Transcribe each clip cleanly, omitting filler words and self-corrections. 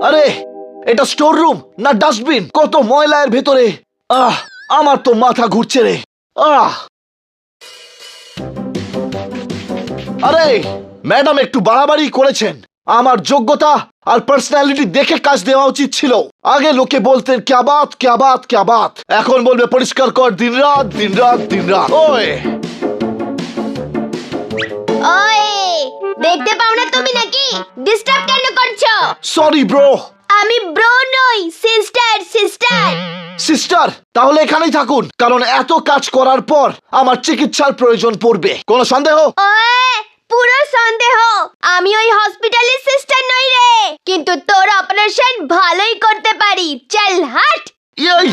আরে এটা store room না ডাস্টবিন? কত ময়লা এর ভেতরে। আমার তো মাথা ঘুরছে রে। আরে ম্যাডাম একটু বাড়াবাড়ি করেছেন। আমার যোগ্যতা আর পার্সোনালিটি দেখে কাজ দেওয়া উচিত ছিল। আগে লোকে বলতেন ক্যা বাত ক্যা বাত ক্যা বাত, এখন বলবে পরিষ্কার কর দিন রাত দিন রাত দিন রাত। ওই দেখতে পাও না তুমি নাকি? ডিস্টার্ব কেন করছো? Sorry bro. আমি ব্রো নই, সিস্টার সিস্টার। সিস্টার তাহলে এখানেই থাকুন, কারণ এত কাজ করার পর আমার চিকিৎসার প্রয়োজন পড়বে। কোনো সন্দেহ? পুরো সন্দেহ। আমি ওই হসপিটালের সিস্টার নই রে, কিন্তু তোর অপারেশন ভালোই করতে পারি। চল হাট। এই ওই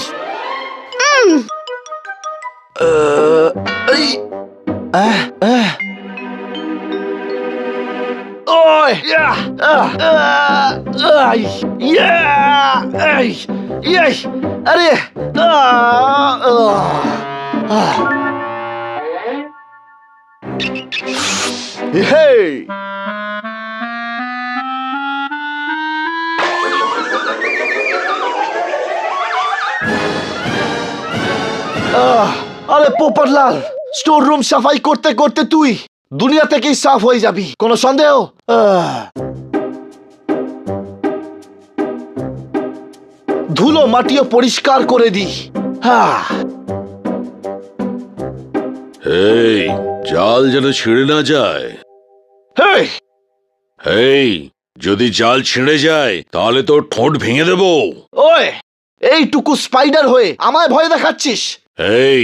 আরে হেই আরে পোপটলাল, স্টোর রুম সাফাই করতে করতে তুই দুনিয়া থেকেই সাফ হয়ে যাবি। কোনো সন্দেহ? ধুলো মাটিও পরিষ্কার করে দি। এই জাল যেন ছিঁড়ে না যায়। হেই এই যদি জাল ছিঁড়ে যায় তাহলে তোর ঠোঁট ভেঙে দেব। ওই এইটুকু স্পাইডার হয়ে আমায় ভয় দেখাচ্ছিস? এই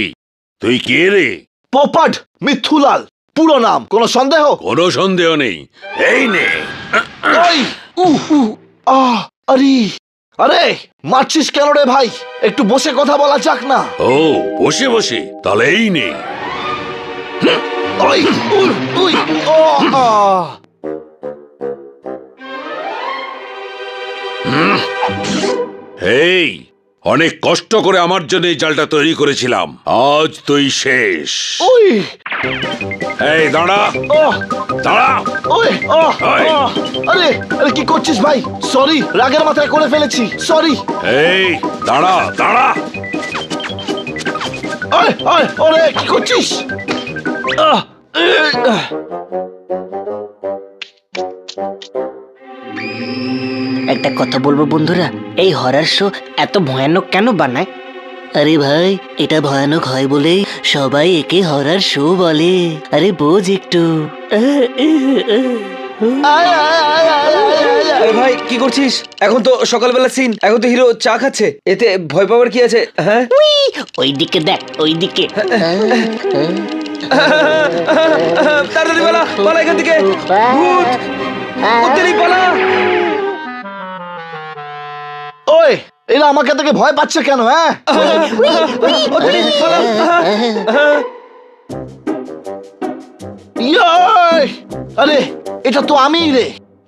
তুই কে রে? পোপট মিথুলাল পুরো নাম। কোনো সন্দেহ? কোনো সন্দেহ নেই। এই নে। ওই আরে আরে মারছিস কেন রে ভাই? একটু বসে কথা বলা যাক না? ও বসে বসে, তাহলে এই নে। ওই উই এই অনেক কষ্ট করে আমার জন্য এই জালটা তৈরি করেছিলাম, আজ তুই শেষ। ওই এই দাঁড়া দাঁড়া। ওই আরে আরে কি করছিস ভাই? সরি, রাগের মাথায় করে ফেলেছি, সরি। এই দাঁড়া দাঁড়া। ওরে কি করছিস? একটা কথা বলবো বন্ধুরা, এই হরর শো এত ভয়ানক কেন বানায়? আরে ভাই, এটা ভয়ানক হয় বলেই সবাই একে হরর শো বলে। আরে বোঝ একটু। আরে ভাই কি করছিস? এখন তো সকালবেলা সিন, এখন তো হিরো চা খাচ্ছে, এতে ভয় পাওয়ার কি আছে? হ্যাঁ ওইদিকে দেখ, ওইদিকে। তাড়াতাড়ি পালা, পালা এখান থেকে। ভূত, উত্তেরি পালা। ওই এরা আমাকে থেকে ভয় পাচ্ছে কেন? হ্যাঁ উত্তেরি পালা। আরে এটা তো আমিই রে।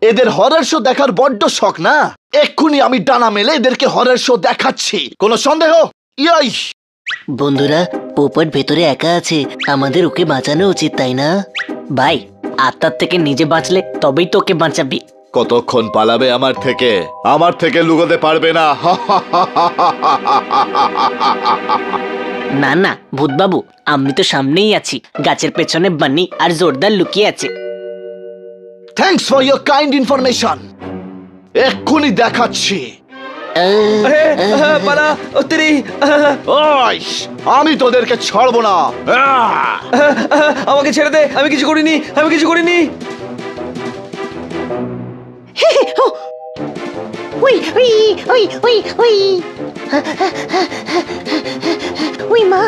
এদের হরর শো দেখার বড্ড শখ না? এক্ষুনি আমি ডানা মেলে এদেরকে হরর শো দেখাচ্ছি। কোনো সন্দেহ? বন্ধুরা, পোপট ভেতরে একা আছে, আমাদের ওকে বাঁচানো উচিত, তাই না? ভাই, আত্মার থেকে নিজে বাঁচলে তবেই তোকে বাঁচাবি। কতক্ষণ পালাবে আমার থেকে? আমার থেকে লুকোতে পারবে না। না না ভূতবাবু, আমি তো সামনেই আছি। গাছের পেছনে বানি আর জোরদার লুকিয়ে আছে। Thanks for your kind information. এক্ষুনি দেখাচ্ছি। পালা, উত্তেরি। আমি তোদেরকে ছাড়বো না। আমাকে ছেড়ে দে, আমি কিছু করিনি, আমি কিছু করিনি। উই উই উই উই উই উই মা।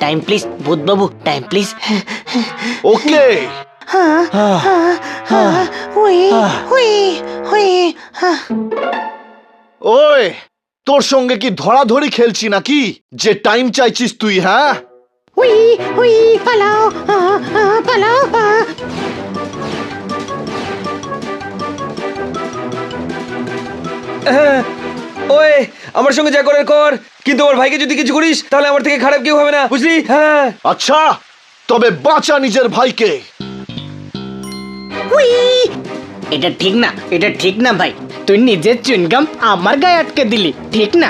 টাইম প্লিজ ভূতবাবু, টাইম প্লিজ। ওকে ওই তোর সঙ্গে কি ধরাধরি খেলছি নাকি যে টাইম চাইছিস তুই? হ্যাঁ উই উই পালাও পালাও। ওই আমার সঙ্গে যা করার কর, কিন্তু আমার ভাইকে যদি কিছু করিস তাহলে আমার থেকে খারাপ কেউ হবে না, বুঝলি? হ্যাঁ আচ্ছা, তবে বাঁচা নিজের ভাইকে। এটা ঠিক না, এটা ঠিক না ভাই। তুই নিজের চুইনগাম আমার গায়ে আটকে দিলি ঠিক না?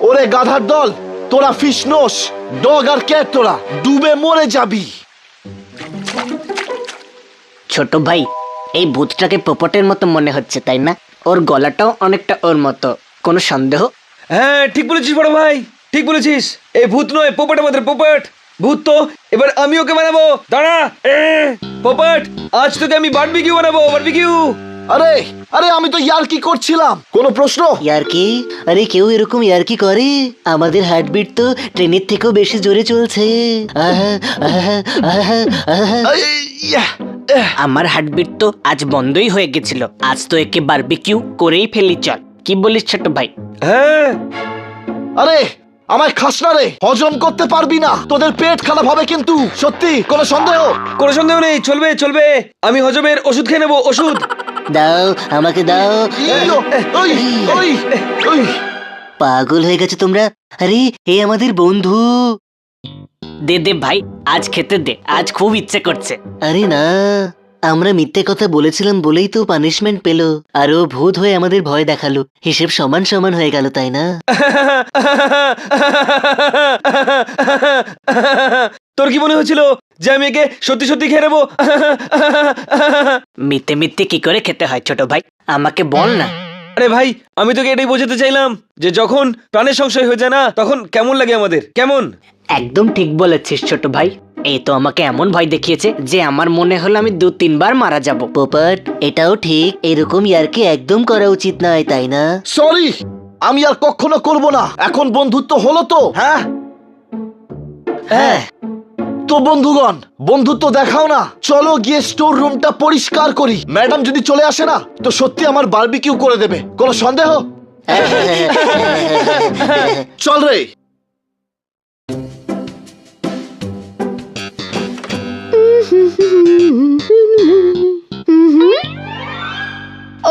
ওরে গাধার দল, তোরা ফিশ নোস, ডগ আর ক্যাট, তোরা ডুবে মরে যাবি। ছোট ভাই, এই ভূতটাকে পোপটের মতো মনে হচ্ছে তাই না? ওর গলাটাও অনেকটা ওর মতো, কোনো সন্দেহ? হ্যাঁ ঠিক বলেছিস বড় ভাই, ঠিক বলেছিস। এই ভূত নয়, পোপট আমাদের পোপট। ভূত তো এবার আমি ওকে বানাবো। দাঁড়া পোপট, আজ তোকে আমি বারবিকিউ বানাবো, বারবিকিউ। আরে আরে আমি তো ইয়ার্কি করছিলাম, কোনো প্রশ্ন? ইয়ার্কি? আরে কেউ এরকম ইয়ার্কি করে? আমাদের হার্টবিট তো ট্রেনের থেকেও বেশি জোরে চলছে। আহা, আহা, আহা, আহা। এই, ইয়া, এহ। আমার হার্টবিট তো আজ বন্ধই হয়ে গেছিল, আজ তো একে বারবিকিউ করেই ফেলি, চল। কি বলিস ছোট ভাই? হ্যাঁ আরে আমায় খাস না রে, হজম করতে পারবি না, তোদের পেট খারাপ হবে কিন্তু, সত্যি কোনো সন্দেহ? কোনো সন্দেহ নেই, চলবে চলবে। আমি হজমের ওষুধ খেয়ে নেবো, ওষুধ। দাও, আমাকে দাও। ইয়ো, ওই, ওই, ওই। পাগল হয়ে গেছে তোমরা? আরে এ আমাদের বন্ধু। দে দে ভাই, আজ খেতে দে, আজ খুব ইচ্ছে করছে। আরে না, আমরা মিথ্যে কথা বলেছিলাম বলেই তো পানিশমেন্ট পেলো, আর ও ভূত হয়ে আমাদের ভয় দেখালো। হিসেব সমান সমান হয়ে গেল তাই না? তোর কি মনে হচ্ছিল যে আমি একে সত্যি সত্যি খেয়ে নেবো? মিথ্যে মিথ্যে কি করে খেতে হয় ছোট ভাই, আমাকে বল না। আরে ভাই, আমি তোকে এটাই বোঝাতে চাইলাম যে যখন প্রাণের সংশয় হয়ে যায় না, তখন কেমন লাগে আমাদের, কেমন? একদম ঠিক বলেছিস ছোট ভাই, এই তো আমাকে এমন ভয় দেখিয়েছে যে আমার মনে হলো আমি 2-3 বার মারা যাব। পোপট, এটাও ঠিক, এরকম ইয়ার্কি একদম করা উচিত নয় তাই না? সরি, আমি আর কখনো করব না। এখন বন্ধুত্ব হলো তো? হ্যাঁ হ্যাঁ। তো বন্ধুগণ, বন্ধুত্ব দেখাও না, চলো গিয়ে স্টোর রুমটা পরিষ্কার করি। ম্যাডাম যদি চলে আসে না, তো সত্যি আমার বারবিকিউ করে দেবে, কোনো সন্দেহ? চল রে।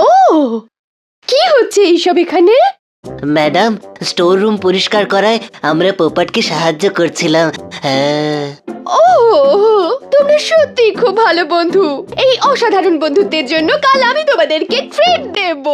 ও, কি হচ্ছে এইসব এখানে? ম্যাডাম, স্টোর রুম পরিষ্কার করায় আমরা পোপটকে সাহায্য করছিলাম। হ্যাঁ। ও, তোমরা সত্যি খুব ভালো বন্ধু। এই অসাধারণ বন্ধুত্বের জন্য কাল আমি তোমাদেরকে ট্রিট দেব।